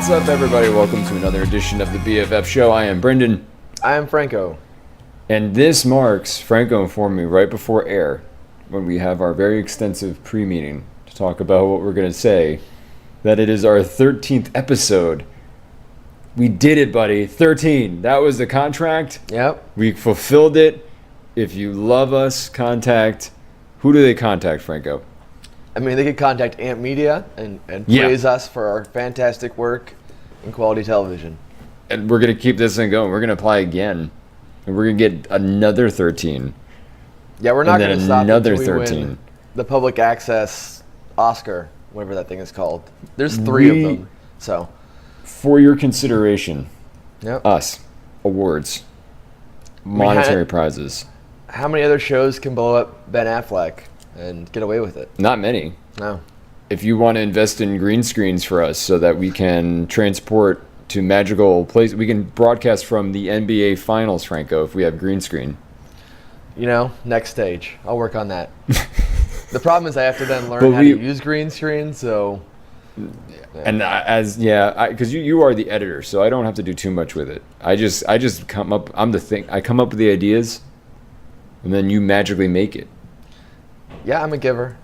What's up, everybody? Welcome to another edition of the Bff Show. I am Brendan. I am Franco. And this marks, Franco informed me right before air, when we have our very extensive pre-meeting to talk about what we're going to say, that it is our 13th episode. We did it, buddy. 13. That was the contract. Yep. We fulfilled it. If you love us, contact. Who do they contact, Franco? I mean, they could contact Amp Media and praise us for our fantastic work in quality television. And we're going to keep this thing going. We're going to apply again. And we're going to get another 13. Yeah, we're not going to stop another until we 13. win the public access Oscar, whatever that thing is called. There's three of them. So, for your consideration, yep. us, awards, monetary prizes. How many other shows can blow up Ben Affleck and get away with it? Not many. No. If you want to invest in green screens for us so that we can transport to magical places, we can broadcast from the NBA Finals, Franco, if we have green screen. You know, next stage. I'll work on that. The problem is I have to then learn how to use green screen, so... Yeah. And because you are the editor, so I don't have to do too much with it. I just come up. I come up with the ideas, and then you magically make it. Yeah, I'm a giver.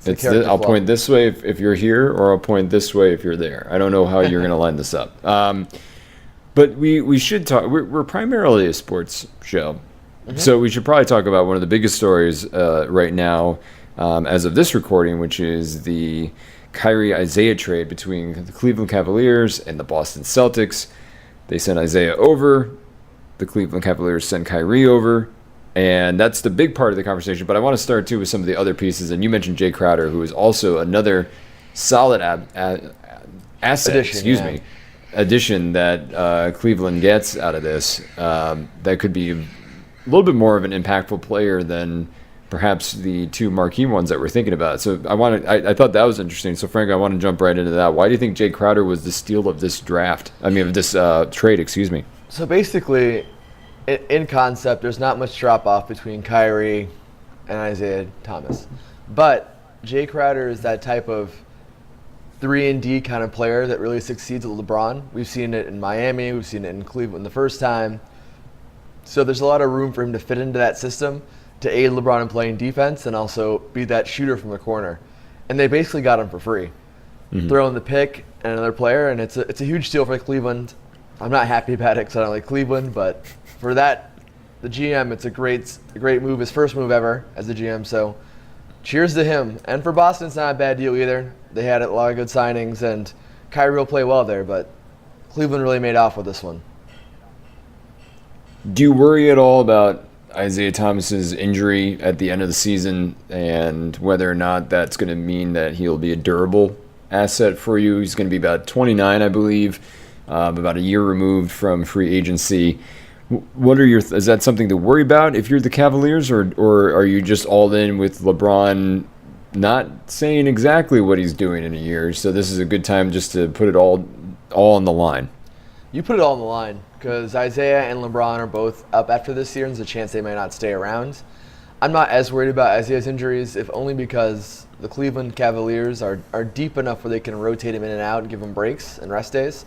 I'll point this way if you're here, or I'll point this way if you're there. I don't know how you're going to line this up. But we should talk. We're primarily a sports show, so we should probably talk about one of the biggest stories right now, as of this recording, which is the Kyrie Isaiah trade between the Cleveland Cavaliers and the Boston Celtics. They sent Isaiah over. The Cleveland Cavaliers sent Kyrie over. And that's the big part of the conversation. But I want to start, too, with some of the other pieces. And you mentioned Jay Crowder, who is also another solid addition that Cleveland gets out of this. That could be a little bit more of an impactful player than perhaps the two marquee ones that we're thinking about. So I thought that was interesting. So, Frank, I want to jump right into that. Why do you think Jay Crowder was the steal of this trade, excuse me? So, basically... In concept, there's not much drop-off between Kyrie and Isaiah Thomas. But Jay Crowder is that type of 3-and-D kind of player that really succeeds with LeBron. We've seen it in Miami. We've seen it in Cleveland the first time. So there's a lot of room for him to fit into that system, to aid LeBron in playing defense and also be that shooter from the corner. And they basically got him for free. Throw in the pick and another player, and it's a huge deal for Cleveland. I'm not happy about it because I don't like Cleveland, but... For that, the GM, it's a great move, his first move ever as the GM. So, cheers to him. And for Boston, it's not a bad deal either. They had a lot of good signings, and Kyrie will play well there. But Cleveland really made off with this one. Do you worry at all about Isaiah Thomas's injury at the end of the season and whether or not that's going to mean that he'll be a durable asset for you? He's going to be about 29, I believe, about a year removed from free agency. Is that something to worry about if you're the Cavaliers, or are you just all in with LeBron not saying exactly what he's doing in a year? So this is a good time just to put it all on the line. You put it all on the line because Isaiah and LeBron are both up after this year, and there's a chance they might not stay around. I'm not as worried about Isaiah's injuries, if only because the Cleveland Cavaliers are deep enough where they can rotate him in and out and give him breaks and rest days.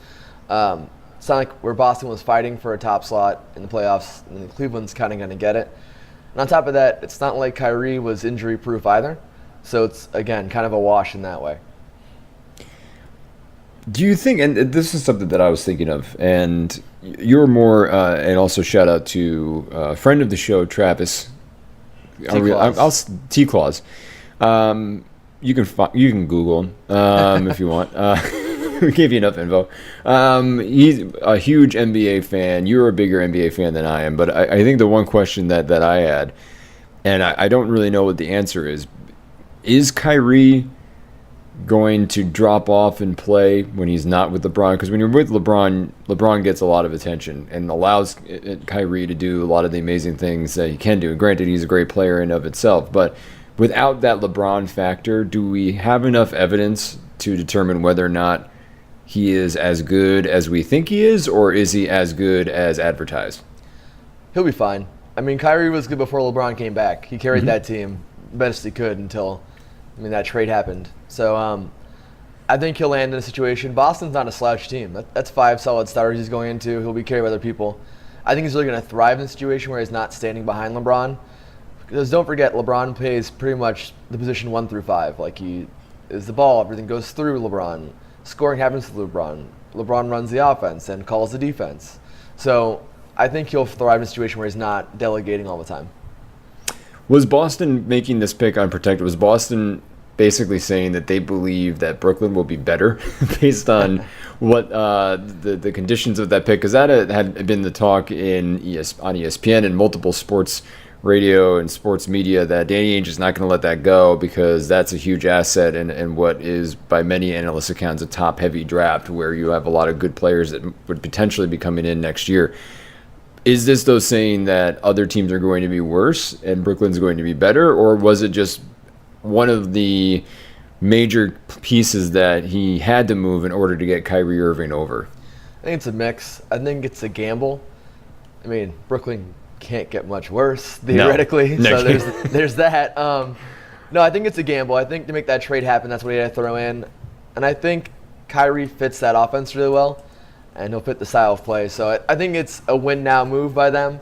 It's not like where Boston was fighting for a top slot in the playoffs, and Cleveland's kind of going to get it. And on top of that, it's not like Kyrie was injury-proof either. So it's, again, kind of a wash in that way. Do you think, and this is something that I was thinking of, and you're more, and also shout out to a friend of the show, Travis. T-Claus. You can Google him if you want. We gave you enough info. He's a huge NBA fan. You're a bigger NBA fan than I am. But I think the one question that I had, and I don't really know what the answer is Kyrie going to drop off and play when he's not with LeBron? Because when you're with LeBron, LeBron gets a lot of attention and allows Kyrie to do a lot of the amazing things that he can do. And granted, he's a great player in of itself. But without that LeBron factor, do we have enough evidence to determine whether or not he is as good as we think he is, or is he as good as advertised? He'll be fine. I mean, Kyrie was good before LeBron came back. He carried that team best he could until, that trade happened. So I think he'll land in a situation. Boston's not a slouch team. That's 5 solid starters he's going into. He'll be carried by other people. I think he's really going to thrive in a situation where he's not standing behind LeBron. Because don't forget, LeBron plays pretty much the position 1 through 5. Like, he is the ball. Everything goes through LeBron. Scoring happens to LeBron. LeBron runs the offense and calls the defense. So I think he'll thrive in a situation where he's not delegating all the time. Was Boston making this pick unprotected? Was Boston basically saying that they believe that Brooklyn will be better based on what the conditions of that pick? Because that had been the talk on ESPN and multiple sports radio and sports media that Danny Ainge is not going to let that go because that's a huge asset and what is by many analysts' accounts a top-heavy draft where you have a lot of good players that would potentially be coming in next year. Is this, though, saying that other teams are going to be worse and Brooklyn's going to be better, or was it just one of the major pieces that he had to move in order to get Kyrie Irving over? I think it's a mix. I think it's a gamble. I mean, Brooklyn can't get much worse, theoretically, no. So there's that. No, I think it's a gamble. I think to make that trade happen, that's what he had to throw in. And I think Kyrie fits that offense really well. And he'll fit the style of play. So I think it's a win-now move by them.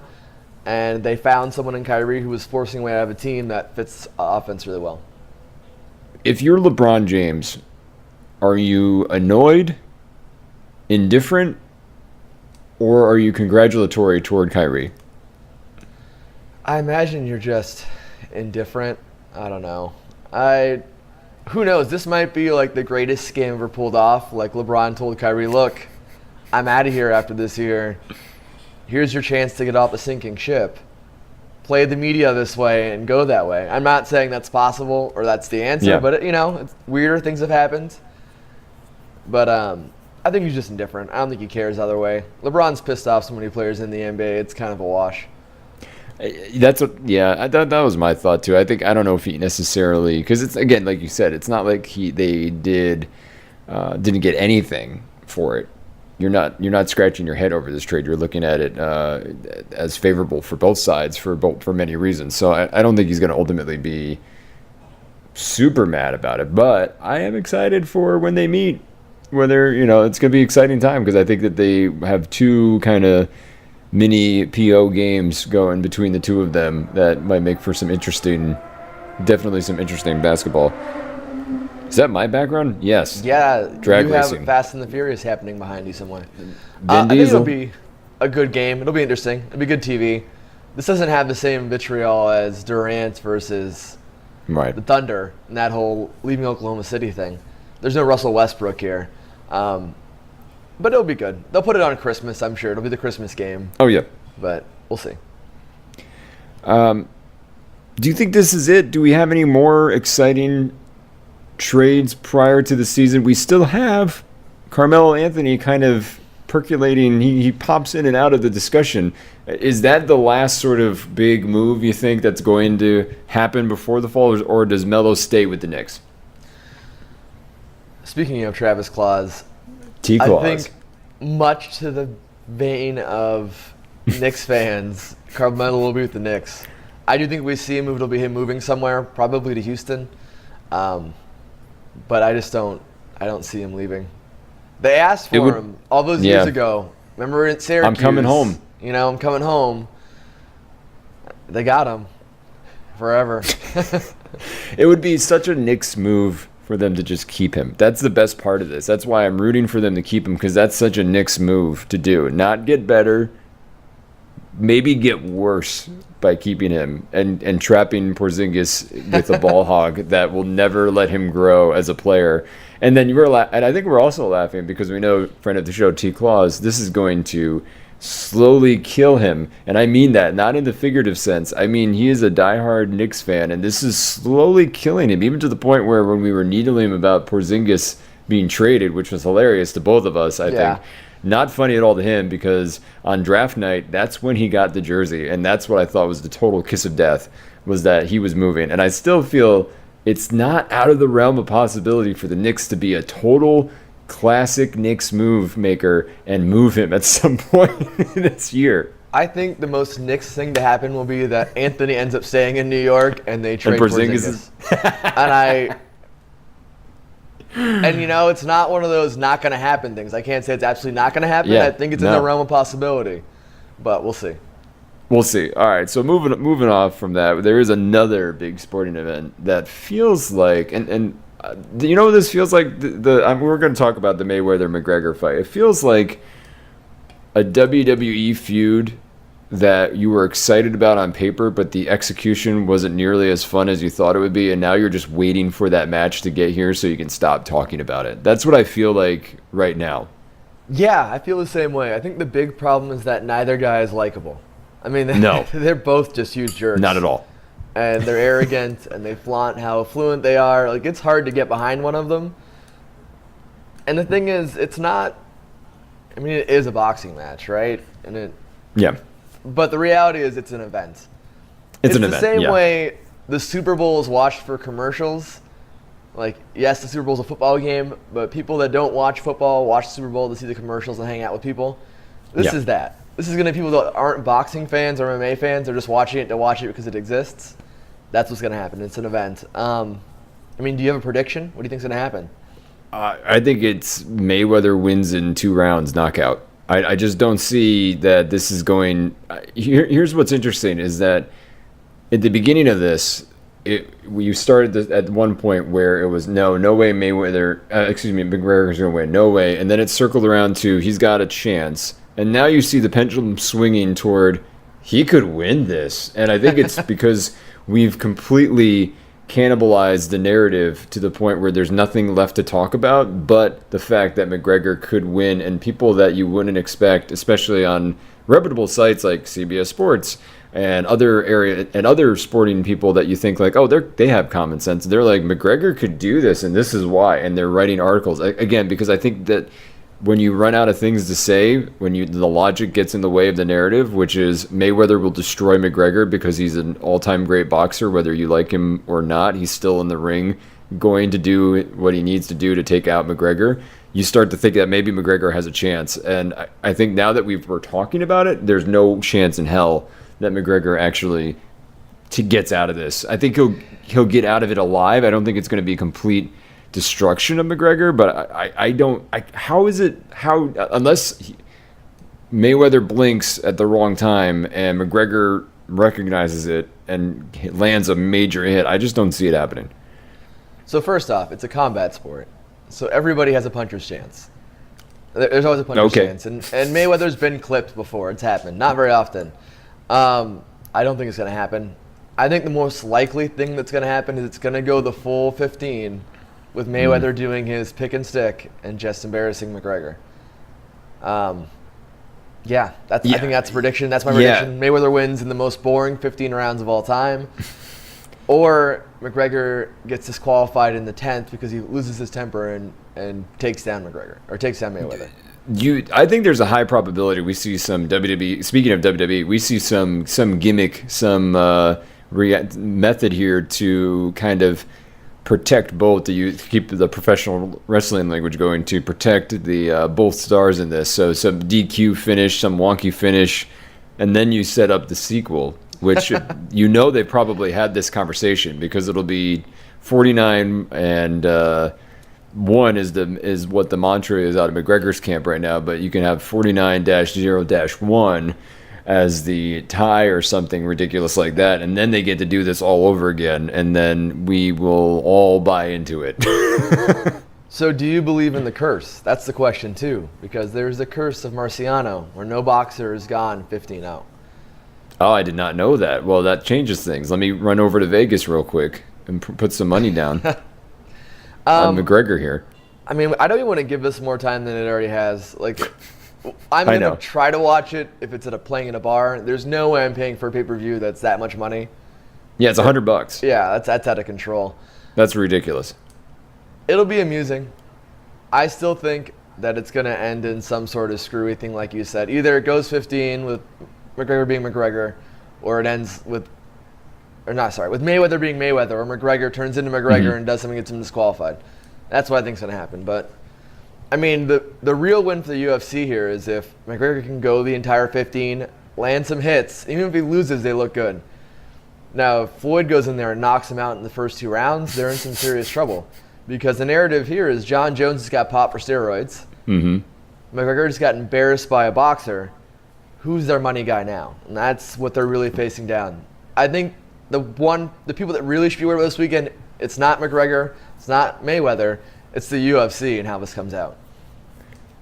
And they found someone in Kyrie who was forcing away out of a team that fits offense really well. If you're LeBron James, are you annoyed, indifferent, or are you congratulatory toward Kyrie? I imagine you're just indifferent. I don't know. Who knows? This might be like the greatest scam ever pulled off. Like LeBron told Kyrie, look, I'm out of here after this year. Here's your chance to get off the sinking ship. Play the media this way and go that way. I'm not saying that's possible or that's the answer, but it's weirder things have happened. But I think he's just indifferent. I don't think he cares either way. LeBron's pissed off so many players in the NBA. It's kind of a wash. That was my thought too. I don't know if he necessarily, because it's, again, like you said, it's not like they didn't get anything for it. You're not scratching your head over this trade. You're looking at it as favorable for both sides for many reasons. So I don't think he's going to ultimately be super mad about it. But I am excited for when they meet. Whether it's going to be an exciting time because I think that they have two kind of mini PO games going between the two of them that might make for definitely some interesting basketball. Is that my background? Yes. Yeah. Drag you racing. Have Fast and the Furious happening behind you somewhere. Vin Diesel. I think it'll be a good game. It'll be interesting. It'll be good TV. This doesn't have the same vitriol as Durant versus the Thunder and that whole leaving Oklahoma City thing. There's no Russell Westbrook here. But it'll be good. They'll put it on Christmas, I'm sure. It'll be the Christmas game. Oh, yeah. But we'll see. Do you think this is it? Do we have any more exciting trades prior to the season? We still have Carmelo Anthony kind of percolating. He pops in and out of the discussion. Is that the last sort of big move you think that's going to happen before the fall, or does Melo stay with the Knicks? Speaking of Travis Claus, T-Claus. I think much to the vein of Knicks fans, Carmelo will be with the Knicks. I do think we see him move. It'll be him moving somewhere, probably to Houston. But I don't see him leaving. They asked for him all those years ago. Remember in Syracuse? I'm coming home. I'm coming home. They got him forever. It would be such a Knicks move for them to just keep him. That's the best part of this. That's why I'm rooting for them to keep him, because that's such a Knicks move to do. Not get better, maybe get worse by keeping him and trapping Porzingis with a ball hog that will never let him grow as a player. And then and I think we're also laughing because we know, friend of the show, T. Claus, this is going to slowly kill him. And I mean that, not in the figurative sense. I mean, he is a diehard Knicks fan, and this is slowly killing him, even to the point where when we were needling him about Porzingis being traded, which was hilarious to both of us, I think. Not funny at all to him, because on draft night, that's when he got the jersey, and that's what I thought was the total kiss of death, was that he was moving. And I still feel it's not out of the realm of possibility for the Knicks to be a total classic Knicks move maker and move him at some point this year. I think the most Knicks thing to happen will be that Anthony ends up staying in New York and they trade Porzingis. And And, it's not one of those not going to happen things. I can't say it's absolutely not going to happen. Yeah, I think it's in the realm of possibility. But we'll see. We'll see. All right, so moving off from that, there is another big sporting event that feels like, and you know what this feels like? We're going to talk about the Mayweather-McGregor fight. It feels like a WWE feud that you were excited about on paper, but the execution wasn't nearly as fun as you thought it would be, and now you're just waiting for that match to get here so you can stop talking about it. That's what I feel like right now. Yeah, I feel the same way. I think the big problem is that neither guy is likable. I mean, No. they're both just huge jerks. Not at all. And they're arrogant, and they flaunt how affluent they are. Like, it's hard to get behind one of them. And the thing is, it's not... I mean, it is a boxing match, right? Yeah. But the reality is it's an event. It's an the event, same yeah. way the Super Bowl is watched for commercials. Like, yes, the Super Bowl is a football game, but people that don't watch football watch the Super Bowl to see the commercials and hang out with people. This is that. This is going to be people that aren't boxing fans or MMA fans. They're just watching it to watch it because it exists. That's what's going to happen. It's an event. I mean, do you have a prediction? What do you think's going to happen? I think it's Mayweather wins in 2 rounds, knockout. I just don't see that this is going... Here's what's interesting is that at the beginning of this, you started at one point where it was no way McGregor's going to win, no way. And then it circled around to he's got a chance. And now you see the pendulum swinging toward he could win this. And I think it's because we've completely cannibalized the narrative to the point where there's nothing left to talk about but the fact that McGregor could win, and people that you wouldn't expect, especially on reputable sites like CBS Sports and other sporting people that you think like, oh, they have common sense. They're like, McGregor could do this and this is why, and they're writing articles again because I think that when you run out of things to say, the logic gets in the way of the narrative, which is Mayweather will destroy McGregor because he's an all-time great boxer, whether you like him or not. He's still in the ring going to do what he needs to do to take out McGregor. You start to think that maybe McGregor has a chance. And I think now that we're talking about it, there's no chance in hell that McGregor actually gets out of this. I think he'll get out of it alive. I don't think it's going to be complete destruction of McGregor, but unless Mayweather blinks at the wrong time and McGregor recognizes it and lands a major hit, I just don't see it happening. So first off, it's a combat sport, so everybody has a puncher's chance. There's always a puncher's chance, and Mayweather's been clipped before. It's happened, not very often. I don't think it's going to happen. I think the most likely thing that's going to happen is it's going to go the full 15 with Mayweather doing his pick and stick and just embarrassing McGregor. I think that's a prediction. That's my prediction. Mayweather wins in the most boring 15 rounds of all time. Or McGregor gets disqualified in the 10th because he loses his temper and takes down McGregor, or takes down Mayweather. I think there's a high probability we see some WWE. Speaking of WWE, we see some gimmick, some method here to kind of protect both. Keep the professional wrestling language going, to protect the both stars in this. So some DQ finish, some wonky finish, and then you set up the sequel, which they probably had this conversation because it'll be 49 and 1 is what the mantra is out of McGregor's camp right now, but you can have 49-0-1 as the tie or something ridiculous like that, and then they get to do this all over again, and then we will all buy into it. So do you believe in the curse? That's the question too, because there's the curse of Marciano, where no boxer has gone 15-0. Oh, I did not know that. Well, that changes things. Let me run over to Vegas real quick and put some money down on McGregor here. I mean, I don't even want to give this more time than it already has. Like, I'm going to try to watch it if it's playing in a bar. There's no way I'm paying for a pay-per-view that's that much money. Yeah, it's $100. Yeah, that's out of control. That's ridiculous. It'll be amusing. I still think that it's going to end in some sort of screwy thing, like you said. Either it goes 15 with McGregor being McGregor, or it ends with Mayweather being Mayweather, or McGregor turns into McGregor and does something that gets him disqualified. That's what I think is going to happen. But I mean, the real win for the UFC here is if McGregor can go the entire 15, land some hits. Even if he loses, they look good. Now, if Floyd goes in there and knocks him out in the first 2 rounds, they're in some serious trouble. because the narrative here is John Jones just got popped for steroids. Mm-hmm. McGregor just got embarrassed by a boxer. Who's their money guy now? And that's what they're really facing down. I think the people that really should be worried about this weekend, it's not McGregor, it's not Mayweather, it's the UFC and how this comes out.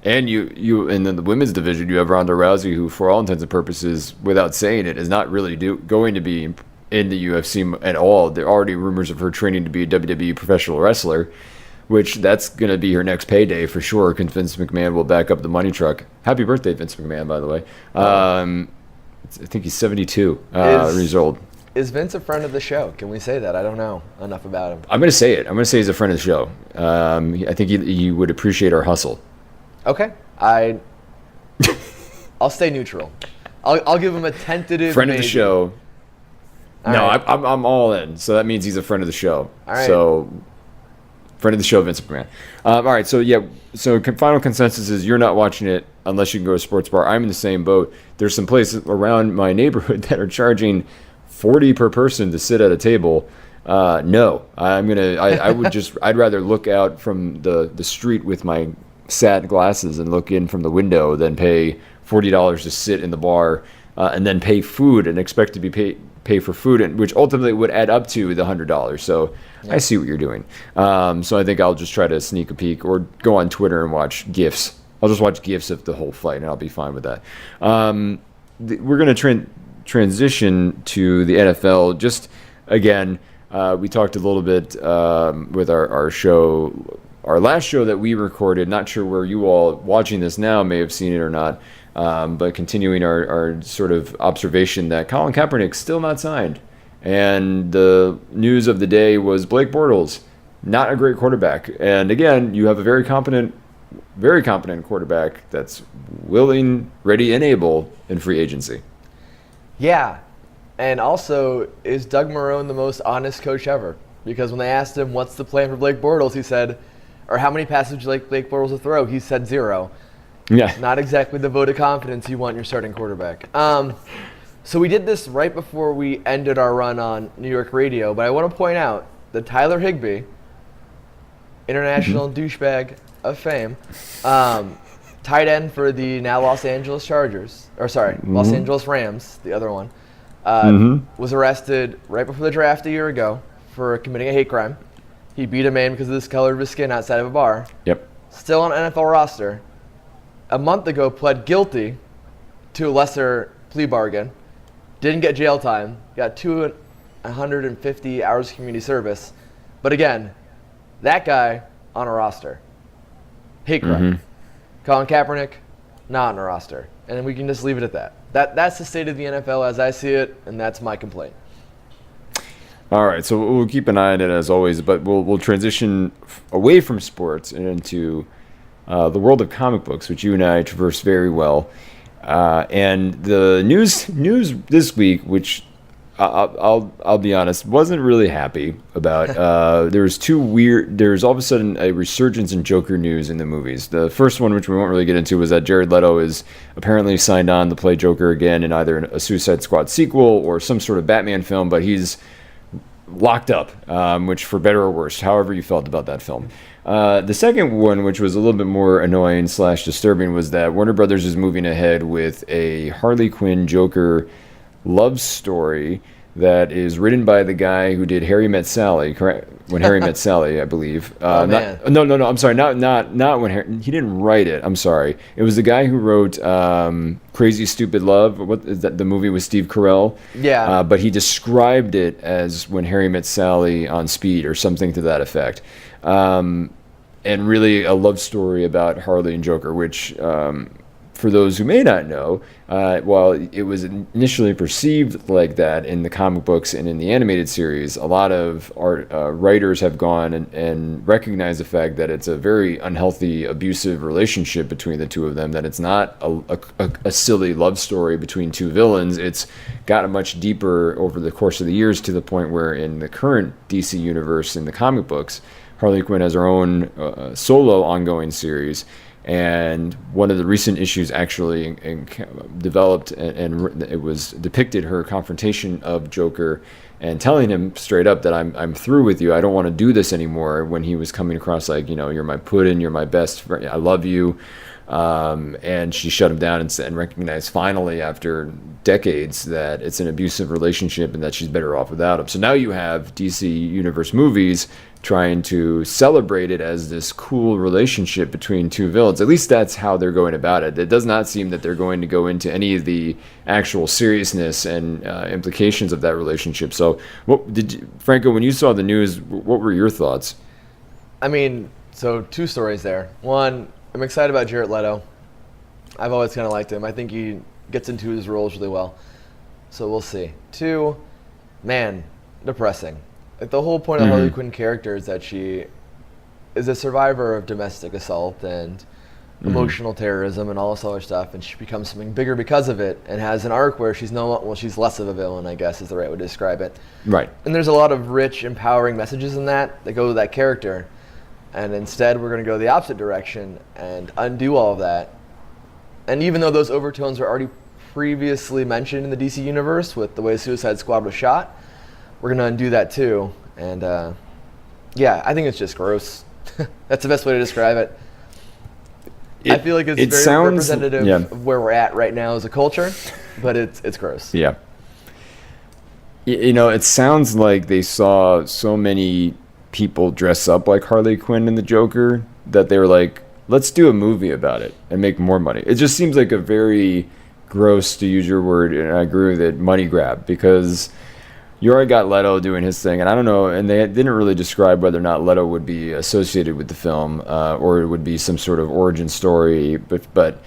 And you and then the women's division, you have Ronda Rousey, who, for all intents and purposes, without saying it, is not really going to be in the UFC at all. There are already rumors of her training to be a WWE professional wrestler, which that's going to be her next payday for sure, because Vince McMahon will back up the money truck. Happy birthday, Vince McMahon, by the way. I think he's 72 years old. Is Vince a friend of the show? Can we say that? I don't know enough about him. I'm going to say it. I'm going to say he's a friend of the show. I think he would appreciate our hustle. Okay. I'll stay neutral. I'll give him a tentative friend maybe. Of the show. All no, right. I'm all in. So that means he's a friend of the show. All right. So, friend of the show, Vince McMahon. All right. So yeah. So final consensus is you're not watching it unless you can go to a sports bar. I'm in the same boat. There's some places around my neighborhood that are charging $40 per person to sit at a table. No, I'd rather look out from the street with my sad glasses and look in from the window than pay $40 to sit in the bar and then pay food and expect to be pay for food, which ultimately would add up to the $100. So yeah. I see what you're doing. So I think I'll just try to sneak a peek or go on Twitter and watch GIFs. I'll just watch GIFs of the whole fight and I'll be fine with that. We're going to transition to the NFL. Just again, we talked a little bit with our show. Our last show that we recorded, not sure where you all watching this now may have seen it or not, but continuing our sort of observation that Colin Kaepernick's still not signed. And the news of the day was Blake Bortles, not a great quarterback. And again, you have a very competent quarterback that's willing, ready, and able in free agency. Yeah. And also, is Doug Marrone the most honest coach ever? Because when they asked him, what's the plan for Blake Bortles, he said, or how many passes would you like Blake Bortles to throw? He said 0. Yeah. Not exactly the vote of confidence you want in your starting quarterback. So we did this right before we ended our run on New York radio, but I want to point out that Tyler Higbee, international douchebag of fame, tight end for the now Los Angeles Los Angeles Rams, the other one, was arrested right before the draft a year ago for committing a hate crime. He beat a man because of the color of his skin outside of a bar. Yep. Still on NFL roster. A month ago, pled guilty to a lesser plea bargain. Didn't get jail time. Got 250 hours of community service. But again, that guy on a roster. Hate crime. Colin Kaepernick, not on a roster. And then we can just leave it at that. That's the state of the NFL as I see it, and that's my complaint. All right, so we'll keep an eye on it as always, but we'll transition away from sports and into the world of comic books, which you and I traverse very well. And the news this week, which I'll be honest, wasn't really happy about. There's all of a sudden a resurgence in Joker news in the movies. The first one, which we won't really get into, was that Jared Leto is apparently signed on to play Joker again in either a Suicide Squad sequel or some sort of Batman film, but he's locked up, which for better or worse, however you felt about that film. The second one, which was a little bit more annoying / disturbing, was that Warner Brothers is moving ahead with a Harley Quinn Joker love story that is written by the guy who did Harry Met Sally, correct? When Harry Met Sally, I believe. Man. No. I'm sorry. Not when he didn't write it. I'm sorry. It was the guy who wrote Crazy Stupid Love. What is that? The movie with Steve Carell. Yeah. But he described it as When Harry Met Sally on Speed or something to that effect. And really a love story about Harley and Joker, which, for those who may not know, while it was initially perceived like that in the comic books and in the animated series, a lot of writers have gone and recognized the fact that it's a very unhealthy, abusive relationship between the two of them, that it's not a silly love story between two villains. It's gotten much deeper over the course of the years, to the point where in the current DC universe in the comic books, Harley Quinn has her own solo ongoing series, And one of the recent issues actually developed, and it was depicted her confrontation of Joker and telling him straight up that I'm through with you. I don't want to do this anymore. When he was coming across like, you're my pudding, you're my best friend, I love you. And she shut him down and recognized finally after decades that it's an abusive relationship and that she's better off without him. So now you have DC Universe movies trying to celebrate it as this cool relationship between two villains. At least that's how they're going about it. It does not seem that they're going to go into any of the actual seriousness and implications of that relationship. So Franco, when you saw the news, what were your thoughts? I mean, so two stories there. One, I'm excited about Jared Leto. I've always kind of liked him. I think he gets into his roles really well. So we'll see. Two, man, depressing. Like, the whole point of Harley Quinn character is that she is a survivor of domestic assault and emotional terrorism and all this other stuff, and she becomes something bigger because of it, and has an arc where she's she's less of a villain, I guess is the right way to describe it. Right. And there's a lot of rich, empowering messages in that go with that character. And instead, we're going to go the opposite direction and undo all of that. And even though those overtones were already previously mentioned in the DC universe with the way Suicide Squad was shot, we're going to undo that too. And yeah, I think it's just gross. That's the best way to describe it. I feel like it's very representative of where we're at right now as a culture, but it's gross. Yeah. It sounds like they saw so many people dress up like Harley Quinn and the Joker that they were like, let's do a movie about it and make more money. It just seems like a very gross, to use your word, and I agree with it, money grab, because you already got Leto doing his thing, and I don't know, and they didn't really describe whether or not Leto would be associated with the film or it would be some sort of origin story, but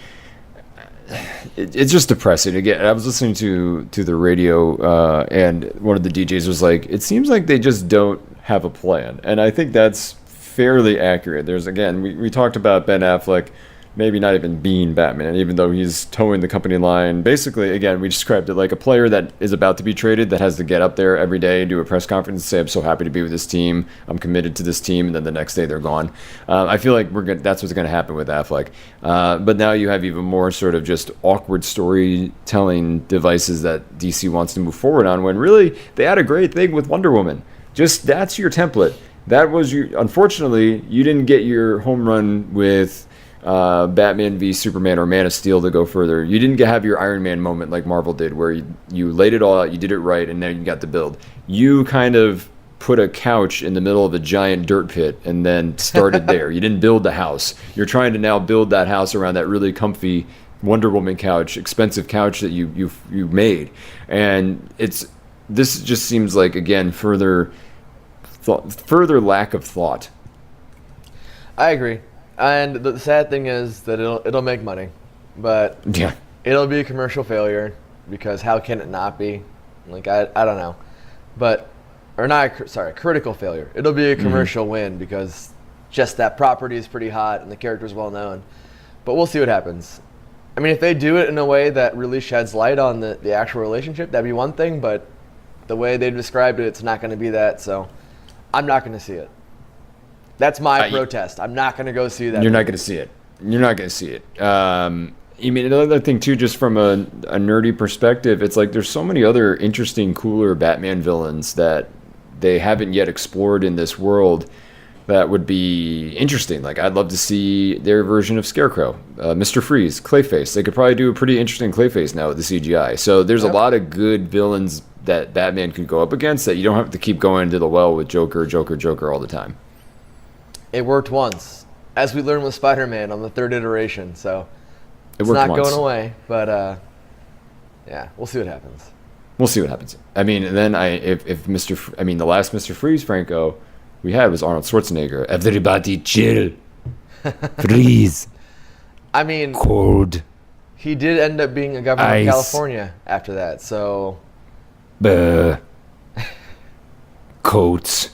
it's just depressing. Again, I was listening to the radio and one of the DJs was like, it seems like they just don't have a plan, and I think that's fairly accurate. There's, again, we talked about Ben Affleck maybe not even being Batman, even though he's towing the company line. Basically, again, we described it like a player that is about to be traded that has to get up there every day, do a press conference, and say, I'm so happy to be with this team, I'm committed to this team, and then the next day they're gone. I feel like that's what's going to happen with Affleck. But now you have even more sort of just awkward storytelling devices that DC wants to move forward on, when really they had a great thing with Wonder Woman. Just that's your template. That was your. Unfortunately, you didn't get your home run with Batman v Superman or Man of Steel to go further. You didn't have your Iron Man moment like Marvel did, where you laid it all out, you did it right, and now you got the build. You kind of put a couch in the middle of a giant dirt pit and then started there. You didn't build the house. You're trying to now build that house around that really comfy Wonder Woman couch, expensive couch that you made, and this just seems like, again, further lack of thought. I agree. And the sad thing is that it'll make money, but it'll be a commercial failure, because how can it not be? Like, I don't know, critical failure. It'll be a commercial win, because just that property is pretty hot and the character's well known. But we'll see what happens. I mean, if they do it in a way that really sheds light on the actual relationship, that'd be one thing, but the way they described it, it's not going to be that, so I'm not going to see it. That's my protest. I'm not going to go see that. You're not going to see it. You're not going to see it. You mean, another thing, too, just from a nerdy perspective, it's like there's so many other interesting, cooler Batman villains that they haven't yet explored in this world that would be interesting. Like, I'd love to see their version of Scarecrow, Mr. Freeze, Clayface. They could probably do a pretty interesting Clayface now with the CGI. So there's a lot of good villains that Batman could go up against that you don't have to keep going to the well with Joker all the time. It worked once, as we learned with Spider-Man on the third iteration, so it's not going away. But yeah, we'll see what happens. We'll see what happens. I mean, then the last Mr. Freeze Franco we had was Arnold Schwarzenegger. Everybody chill, freeze. I mean, cold. He did end up being a governor of California after that, so. Coats.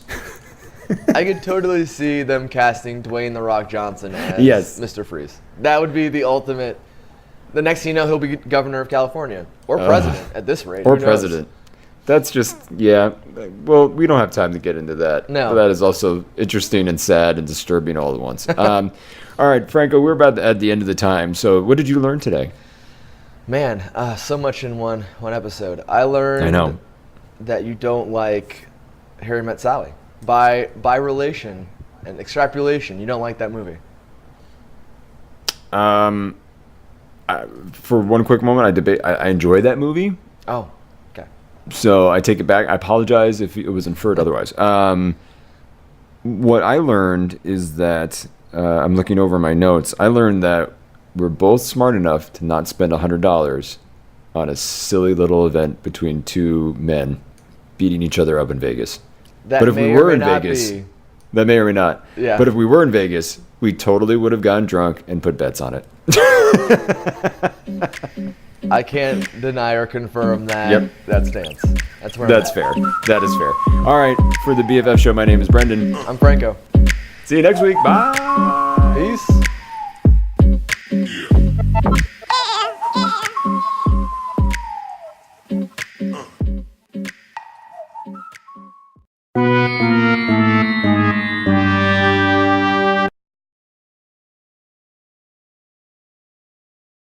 I could totally see them casting Dwayne "The Rock" Johnson as Mr. Freeze. That would be the ultimate. The next thing you know, he'll be governor of California or president at this rate. Or president. That's just, yeah. Well, we don't have time to get into that. No. But that is also interesting and sad and disturbing all at once. All right, Franco, we're about at the end of the time. So what did you learn today? Man, so much in one episode. I learned that you don't like Harry Met Sally. By relation and extrapolation, you don't like that movie. For one quick moment, I enjoyed that movie. Oh, okay. So I take it back. I apologize if it was inferred otherwise. What I learned is that I'm looking over my notes. I learned that we're both smart enough to not spend $100 on a silly little event between two men beating each other up in Vegas. But if we were in Vegas, that may or may not. Yeah. But if we were in Vegas, we totally would have gotten drunk and put bets on it. I can't deny or confirm that. That stands. That's fair. That is fair. All right. For the BFF show, my name is Brendan. I'm Franco. See you next week. Bye.